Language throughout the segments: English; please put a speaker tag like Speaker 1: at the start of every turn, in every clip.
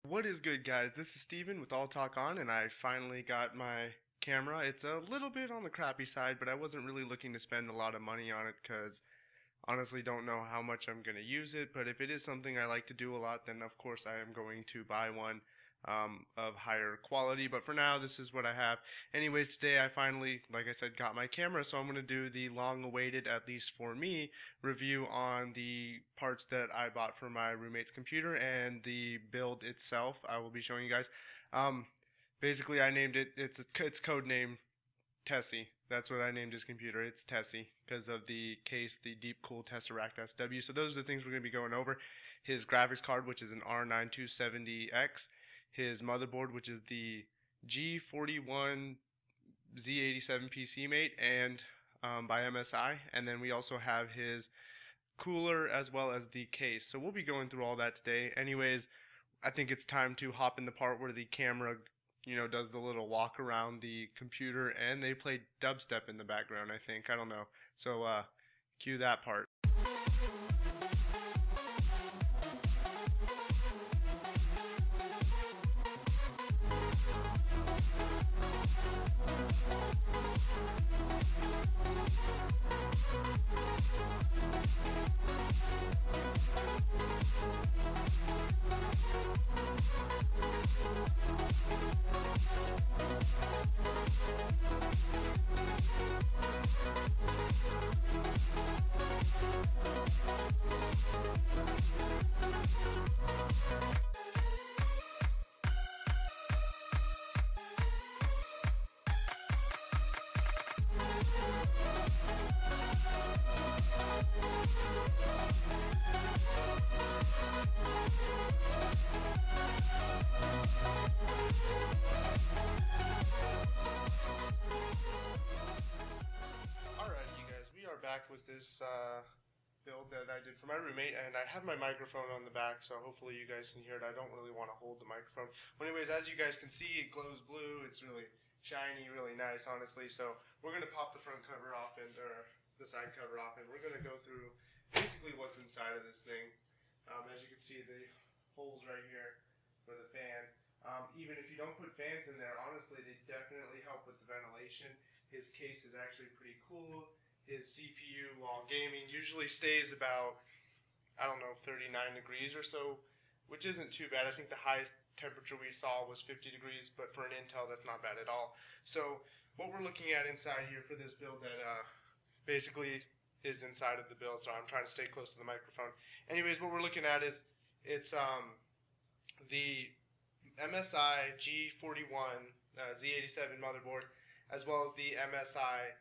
Speaker 1: What is good, guys? This is Steven with All Talk On, and I finally got my camera. It's a little bit on the crappy side, but I wasn't really looking to spend a lot of money on it because honestly don't know how much I'm going to use it. But if it is something I like to do a lot, then of course I am going to buy one of higher quality. But for now, this is what I have. Anyways, today I finally, like I said, got my camera, so I'm going to do the long-awaited, at least for me, review on the parts that I bought for my roommate's computer and the build itself. I will be showing you guys. Basically, I named it. It's code name Tessy. That's what I named his computer. It's Tessy because of the case, the Deepcool tesseract SW. So those are the things we're going to be going over. His graphics card, which is an R9270X. His motherboard, which is the G41 Z87 PC Mate and by MSI. And then we also have his cooler as well as the case. So we'll be going through all that today. Anyways, I think it's time to hop in the part where the camera does the little walk around the computer, and they play dubstep in the background, I think. I don't know. So, cue that part. Back with this build that I did for my roommate, and I have my microphone on the back, so hopefully you guys can hear it. I don't really want to hold the microphone. Well, anyways, as you guys can see, it glows blue. It's really shiny, really nice, honestly. So we're going to pop the front cover off and or the side cover off, and we're going to go through basically what's inside of this thing. As you can see, the holes right here for the fans. Even if you don't put fans in there, honestly, they definitely help with the ventilation. His case is actually pretty cool. His CPU while gaming usually stays about, I don't know, 39 degrees or so, which isn't too bad. I think the highest temperature we saw was 50 degrees, but for an Intel, that's not bad at all. So what we're looking at inside here for this build that basically is inside of the build, so I'm trying to stay close to the microphone. Anyways, what we're looking at is it's the MSI G41 Z87 motherboard, as well as the MSI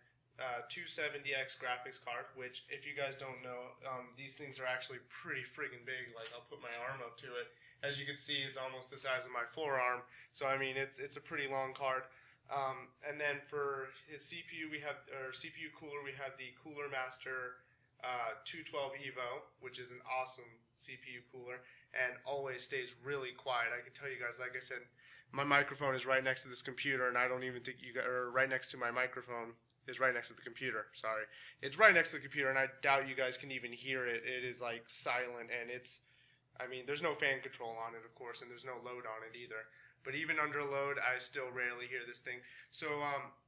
Speaker 1: 270X graphics card, which, if you guys don't know, these things are actually pretty friggin' big. Like, I'll put my arm up to it. As you can see, it's almost the size of my forearm. So I mean, it's a pretty long card. And then for his CPU, CPU cooler, we have the Coolermaster 212 Evo, which is an awesome CPU cooler and always stays really quiet. I can tell you guys, like I said, my microphone is right next to this computer, and I don't even think you guys, or right next to my microphone is right next to the computer. Sorry. It's right next to the computer, and I doubt you guys can even hear it. It is like silent, and I mean, there's no fan control on it, of course, and there's no load on it either. But even under load, I still rarely hear this thing. So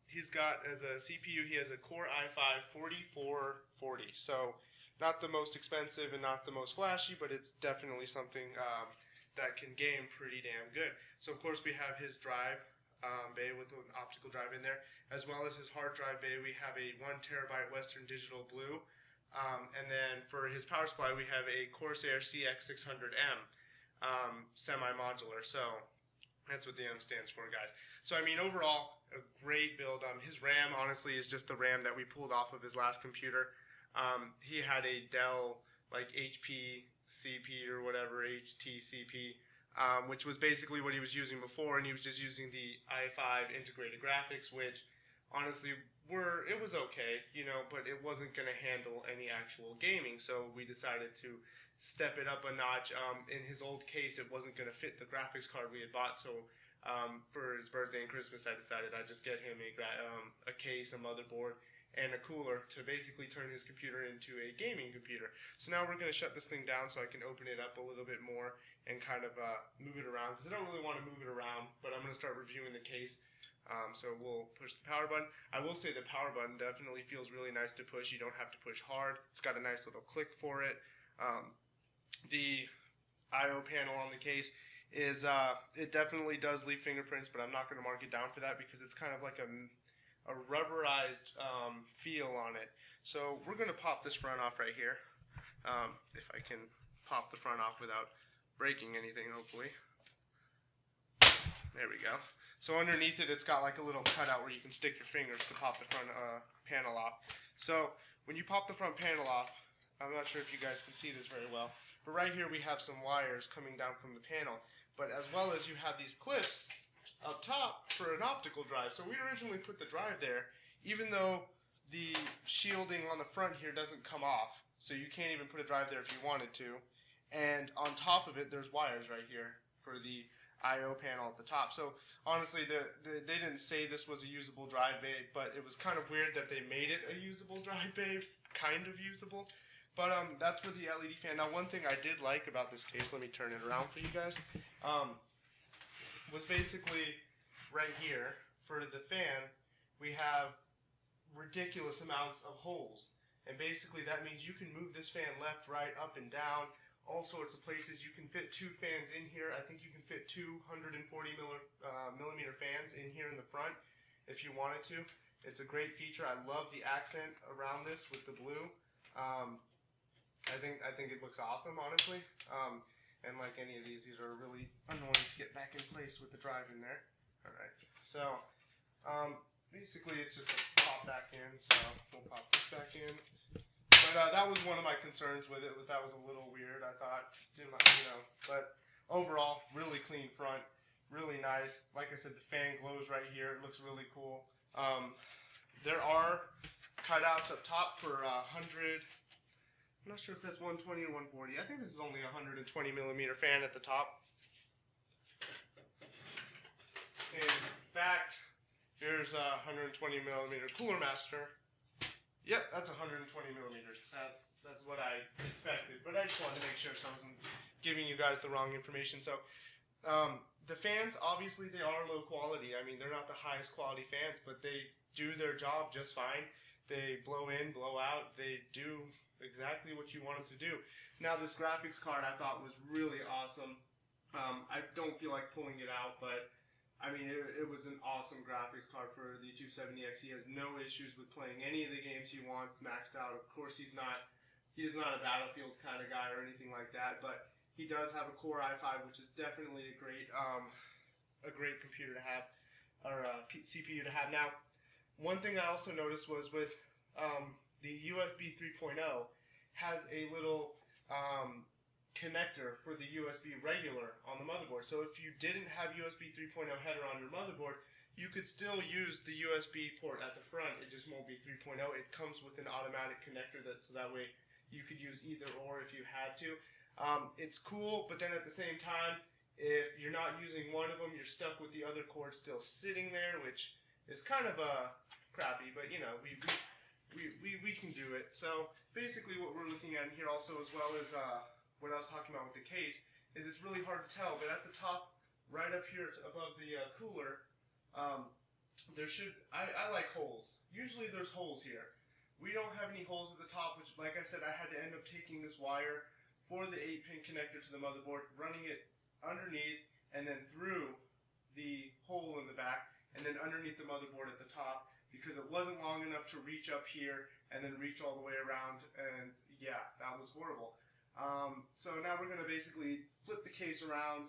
Speaker 1: he's got, as a CPU, he has a Core i5 4440. So not the most expensive and not the most flashy, but it's definitely something that can game pretty damn good. So of course we have his drive bay with an optical drive in there, as well as his hard drive bay. We have a 1 terabyte Western Digital Blue, and then for his power supply we have a Corsair CX600M semi-modular. So that's what the M stands for, guys. So I mean, overall, a great build. His RAM, honestly, is just the RAM that we pulled off of his last computer. He had a Dell like HP CP or whatever, HTCP, which was basically what he was using before, and he was just using the i5 integrated graphics, which honestly it was okay, but it wasn't going to handle any actual gaming. So we decided to step it up a notch. In his old case, it wasn't going to fit the graphics card we had bought, so for his birthday and Christmas, I decided I'd just get him a case, a motherboard, and a cooler to basically turn his computer into a gaming computer. So now we're going to shut this thing down so I can open it up a little bit more and kind of move it around, because I don't really want to move it around, but I'm going to start reviewing the case. So we'll push the power button. I will say the power button definitely feels really nice to push. You don't have to push hard. It's got a nice little click for it. The I/O panel on the case is it definitely does leave fingerprints, but I'm not going to mark it down for that because it's kind of like a rubberized feel on it. So we're going to pop this front off right here. If I can pop the front off without breaking anything, hopefully. There we go. So underneath it, it's got like a little cutout where you can stick your fingers to pop the front panel off. So when you pop the front panel off, I'm not sure if you guys can see this very well, but right here we have some wires coming down from the panel. But as well as you have these clips up top for an optical drive. So we originally put the drive there, even though the shielding on the front here doesn't come off. So you can't even put a drive there if you wanted to. And on top of it, there's wires right here for the I/O panel at the top. So honestly, they didn't say this was a usable drive bay, but it was kind of weird that they made it a usable drive bay, kind of usable. But that's for the LED fan. Now, one thing I did like about this case, let me turn it around for you guys, was basically right here for the fan, we have ridiculous amounts of holes. And basically that means you can move this fan left, right, up, and down, all sorts of places. You can fit 2 fans in here. I think you can fit 240 millimeter fans in here in the front if you wanted to. It's a great feature. I love the accent around this with the blue. I think it looks awesome, honestly. And like any of these are really annoying to get back in place with the drive in there. Alright, so basically it's just a pop back in, so we'll pop this back in. But that was one of my concerns with it, was that was a little weird, I thought, you know. But overall, really clean front, really nice. Like I said, the fan glows right here. It looks really cool. There are cutouts up top for 100. I'm not sure if that's 120 or 140. I think this is only a 120 millimeter fan at the top. In fact, here's a 120 millimeter Coolermaster. Yep, that's 120 millimeters. That's what I expected, but I just wanted to make sure so I wasn't giving you guys the wrong information. So the fans, obviously, they are low quality. I mean, they're not the highest quality fans, but they do their job just fine. They blow in, blow out. They do exactly what you want them to do. Now, this graphics card I thought was really awesome. I don't feel like pulling it out, but I mean, it was an awesome graphics card for the 270X. He has no issues with playing any of the games he wants, maxed out. Of course, he is not a Battlefield kind of guy or anything like that, but he does have a Core i5, which is definitely a great computer to have, or CPU to have. Now, one thing I also noticed was with the USB 3.0 has a little connector for the USB regular on the motherboard. So if you didn't have USB 3.0 header on your motherboard, you could still use the USB port at the front. It just won't be 3.0. It comes with an automatic connector, so that way you could use either or if you had to. It's cool, but then at the same time, if you're not using one of them, you're stuck with the other cord still sitting there, which is kind of crappy, but you know, we can do it. So basically what we're looking at here also, as well as what I was talking about with the case, is it's really hard to tell, but at the top, right up here above the cooler, there should, I like holes. Usually there's holes here. We don't have any holes at the top, which, like I said, I had to end up taking this wire for the 8-pin connector to the motherboard, running it underneath, and then through the hole in the back, and then underneath the motherboard at the top, because it wasn't long enough to reach up here and then reach all the way around, and yeah, that was horrible. So now we're going to basically flip the case around,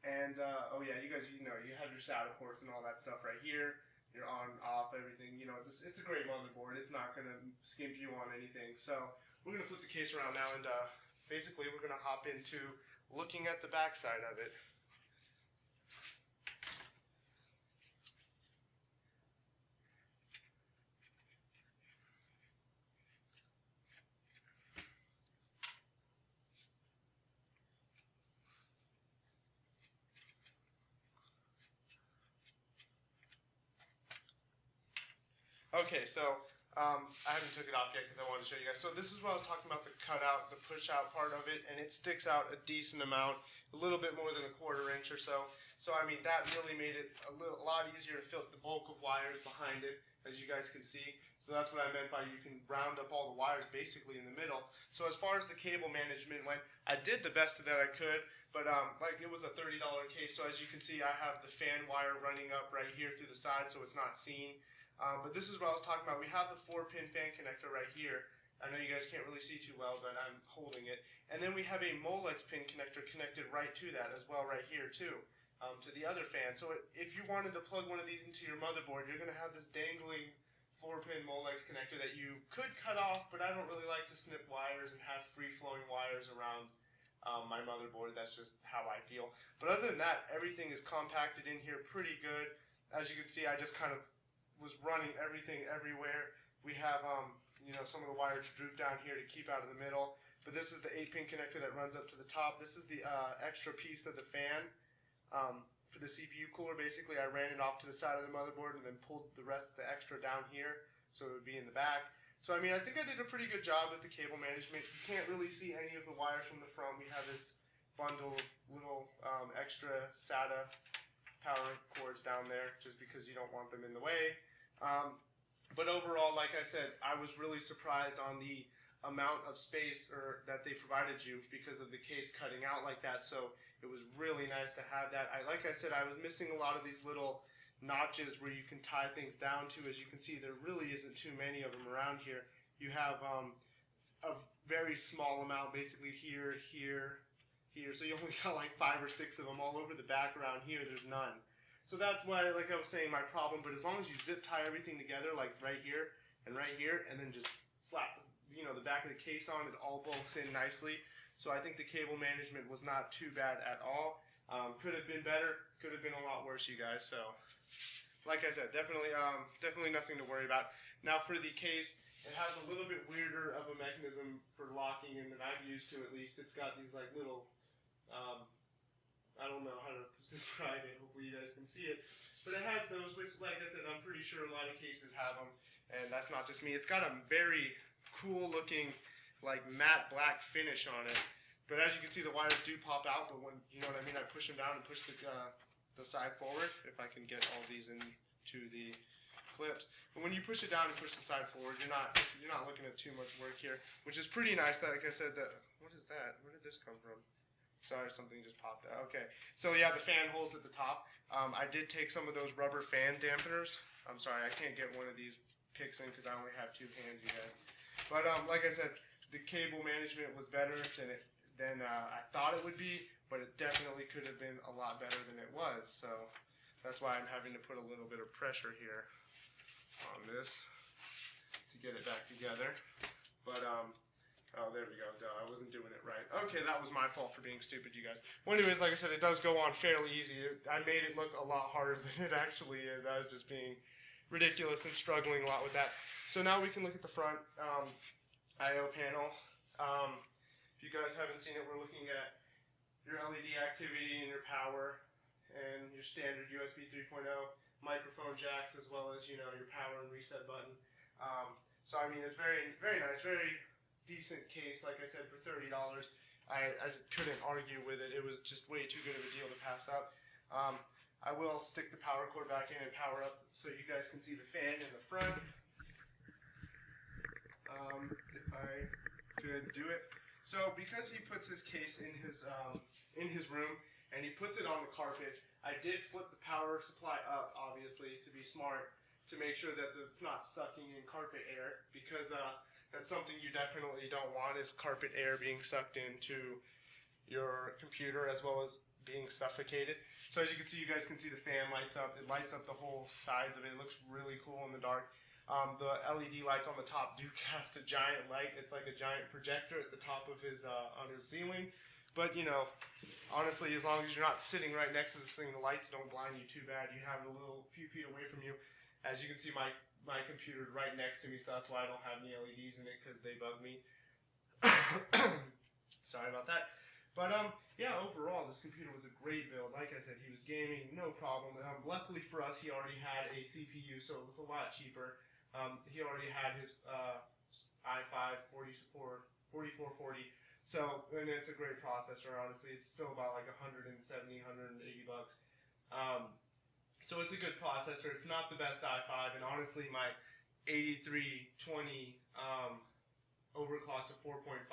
Speaker 1: and oh yeah, you guys, you know, you have your SATA ports and all that stuff right here. You're on, off, everything. You know, it's a great motherboard. It's not going to skimp you on anything. So we're going to flip the case around now, and basically we're going to hop into looking at the back side of it. Okay, so I haven't took it off yet because I wanted to show you guys. So this is what I was talking about, the cutout, the push out part of it, and it sticks out a decent amount, a little bit more than a 1/4 inch or so. So I mean, that really made it a lot easier to fit the bulk of wires behind it, as you guys can see. So that's what I meant by you can round up all the wires basically in the middle. So as far as the cable management went, I did the best that I could, but like it was a $30 case. So as you can see, I have the fan wire running up right here through the side, so it's not seen. But this is what I was talking about. We have the 4-pin fan connector right here. I know you guys can't really see too well, but I'm holding it. And then we have a Molex pin connector connected right to that as well right here too, to the other fan. So if you wanted to plug one of these into your motherboard, you're going to have this dangling 4-pin Molex connector that you could cut off, but I don't really like to snip wires and have free-flowing wires around my motherboard. That's just how I feel. But other than that, everything is compacted in here pretty good. As you can see, I just kind of was running everything everywhere. We have, you know, some of the wires droop down here to keep out of the middle. But this is the 8-pin connector that runs up to the top. This is the extra piece of the fan for the CPU cooler. Basically, I ran it off to the side of the motherboard and then pulled the rest of the extra down here, so it would be in the back. So I mean, I think I did a pretty good job with the cable management. You can't really see any of the wires from the front. We have this bundle of little extra SATA power cords down there just because you don't want them in the way. But overall, like I said, I was really surprised on the amount of space that they provided you because of the case cutting out like that. So it was really nice to have that. Like I said, I was missing a lot of these little notches where you can tie things down to. As you can see, there really isn't too many of them around here. You have a very small amount basically here, here, here. So you only got like 5 or 6 of them all over the back. Around here, there's none. So that's why, like I was saying, my problem. But as long as you zip tie everything together, like right here, and then just slap, you know, the back of the case on, it all bulks in nicely. So I think the cable management was not too bad at all. Could have been better. Could have been a lot worse, you guys. So, like I said, definitely nothing to worry about. Now for the case, it has a little bit weirder of a mechanism for locking in than I'm used to, at least. It's got these like little, I don't know how to describe it. Hopefully you guys can see it. But it has those, which, like I said, I'm pretty sure a lot of cases have them. And that's not just me. It's got a very cool looking, like matte black finish on it. But as you can see, the wires do pop out. But when, you know what I mean, I push them down and push the side forward. If I can get all these into the clips. But when you push it down and push the side forward, you're not looking at too much work here, which is pretty nice. Like I said, what is that? Where did this come from? Sorry, something just popped out. Okay, so yeah, the fan holes at the top. I did take some of those rubber fan dampeners. I'm sorry, I can't get one of these picks in because I only have 2 hands, you guys. But like I said, the cable management was better than I thought it would be, but it definitely could have been a lot better than it was. So that's why I'm having to put a little bit of pressure here on this to get it back together. But oh, there we go. No, I wasn't doing it right. Okay, that was my fault for being stupid, you guys. Well, anyways, like I said, it does go on fairly easy. I made it look a lot harder than it actually is. I was just being ridiculous and struggling a lot with that. So now we can look at the front I/O panel. If you guys haven't seen it, we're looking at your LED activity and your power and your standard USB 3.0 microphone jacks, as well as, you know, your power and reset button. So I mean, it's very, very nice, very decent case. Like I said, for $30, I couldn't argue with it. It was just way too good of a deal to pass up. I will stick the power cord back in and power up so you guys can see the fan in the front. If I could do it. So because he puts his case in his room and he puts it on the carpet, I did flip the power supply up, obviously, to be smart, to make sure that it's not sucking in carpet air, because that's something you definitely don't want, is carpet air being sucked into your computer as well as being suffocated. So as you can see, you guys can see the fan lights up. It lights up the whole sides of it. It looks really cool in the dark. The LED lights on the top do cast a giant light. It's like a giant projector at the top of his on his ceiling. But you know, honestly, as long as you're not sitting right next to this thing, the lights don't blind you too bad. You have it a few feet away from you. As you can see, my computer's right next to me, so that's why I don't have any LEDs in it, because they bug me. Sorry about that. But yeah, overall, this computer was a great build. Like I said, he was gaming, no problem. Luckily for us, he already had a CPU, so it was a lot cheaper. He already had his i5 4440. So, and it's a great processor, honestly. It's still about like 170, 180 bucks. So it's a good processor. It's not the best i5, and honestly, my 8320 overclocked to 4.5,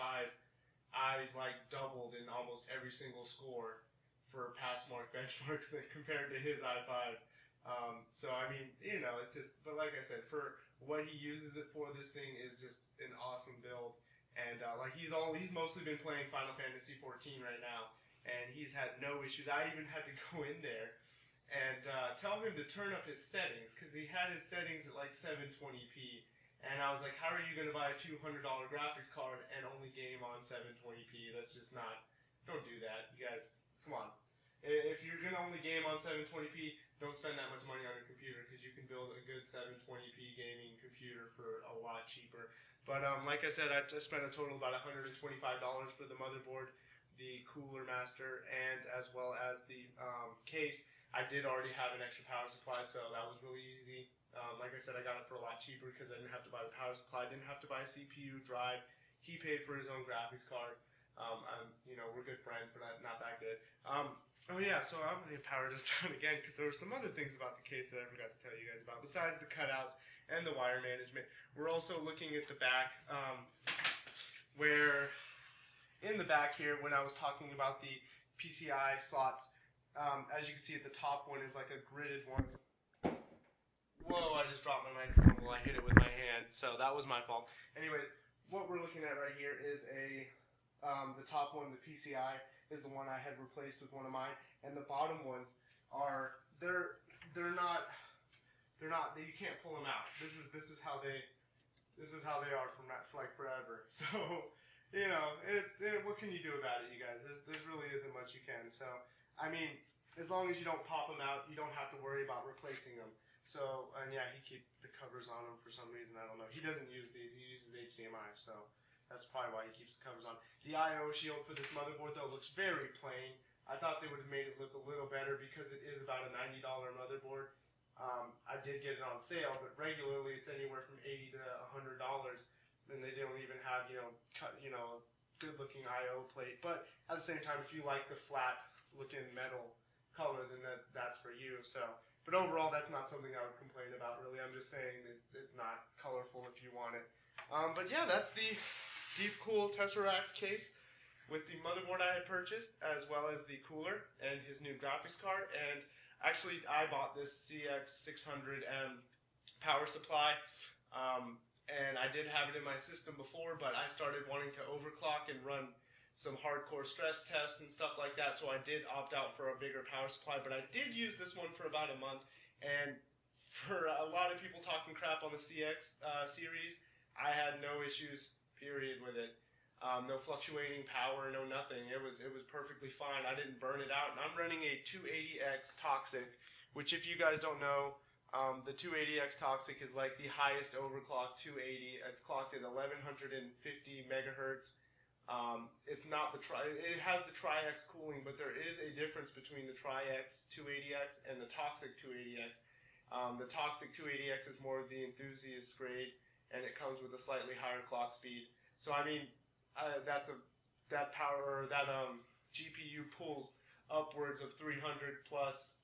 Speaker 1: I like doubled in almost every single score for pass mark benchmarks compared to his i5. So I mean, you know, it's just, but like I said, for what he uses it for, this thing is just an awesome build. And like he's mostly been playing Final Fantasy 14 right now, and he's had no issues. I even had to go in there and tell him to turn up his settings, because he had his settings at like 720p, and I was like, how are you going to buy a $200 graphics card and only game on 720p? That's just not, don't do that, you guys, come on. If you're going to only game on 720p, don't spend that much money on your computer, because you can build a good 720p gaming computer for a lot cheaper. But like I said, I just spent a total of about $125 for the motherboard, the Coolermaster, and as well as the case. I did already have an extra power supply, so that was really easy. Like I said, I got it for a lot cheaper because I didn't have to buy the power supply. I didn't have to buy a CPU, drive. He paid for his own graphics card. You know, we're good friends, but not that good. Oh yeah, so I'm going to power this down again because there were some other things about the case that I forgot to tell you guys about, besides the cutouts and the wire management. We're also looking at the back, where in the back here, when I was talking about the PCI slots, as you can see at the top one is like a gridded one. Whoa, I just dropped my microphone while I hit it with my hand, so that was my fault. Anyways, what we're looking at right here is the top one, the PCI, is the one I had replaced with one of mine, and the bottom ones are, they're not, you can't pull them out. This is how they are for like forever. So, you know, what can you do about it, you guys? There's really isn't much you can. So, I mean, as long as you don't pop them out, you don't have to worry about replacing them. So, and yeah, he keeps the covers on them for some reason, I don't know. He doesn't use these, he uses HDMI, so that's probably why he keeps the covers on. The I/O shield for this motherboard, though, looks very plain. I thought they would have made it look a little better because it is about a $90 motherboard. I did get it on sale, but regularly it's anywhere from $80 to $100, and they don't even have, good-looking I/O plate. But at the same time, if you like the flat-looking metal color, then that's for you. So, but overall, that's not something I would complain about, really. I'm just saying that it's not colorful if you want it. But yeah, that's the Deepcool tesseract case with the motherboard I had purchased, as well as the cooler and his new graphics card. And actually, I bought this CX600M power supply, and I did have it in my system before, but I started wanting to overclock and run some hardcore stress tests and stuff like that, so I did opt out for a bigger power supply. But I did use this one for about a month, and for a lot of people talking crap on the CX series, I had no issues, period, with it. No fluctuating power, no nothing. It was perfectly fine. I didn't burn it out. And I'm running a 280X Toxic, which, if you guys don't know, the 280X Toxic is like the highest overclock 280. It's clocked at 1150 megahertz. It's not it has the Tri-X cooling, but there is a difference between the Tri-X 280X and the Toxic 280X. The Toxic 280X is more of the enthusiast grade, and it comes with a slightly higher clock speed. So I mean, that GPU pulls upwards of 300 plus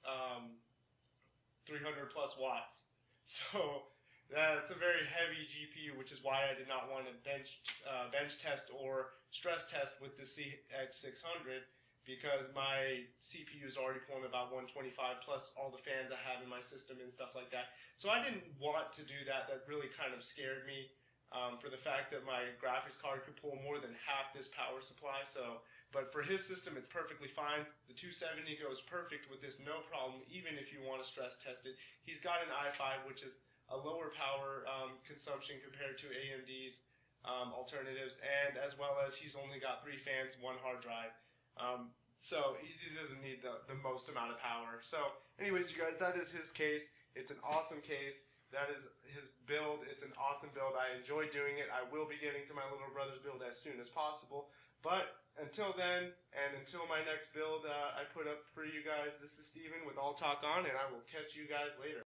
Speaker 1: watts. So that's a very heavy GPU, which is why I did not want to bench test or stress test with the CX600, because my CPU is already pulling about 125 plus all the fans I have in my system and stuff like that. So I didn't want to do that. That really kind of scared me. For the fact that my graphics card could pull more than half this power supply. So, but for his system, it's perfectly fine. The 270 goes perfect with this, no problem, even if you want to stress test it. He's got an i5, which is a lower power consumption compared to AMD's alternatives, and as well as he's only got 3 fans, 1 hard drive. So he doesn't need the most amount of power. So anyways, you guys, that is his case. It's an awesome case. That is his build. It's an awesome build. I enjoy doing it. I will be getting to my little brother's build as soon as possible. But until then, and until my next build I put up for you guys, this is Steven with All Talk On, and I will catch you guys later.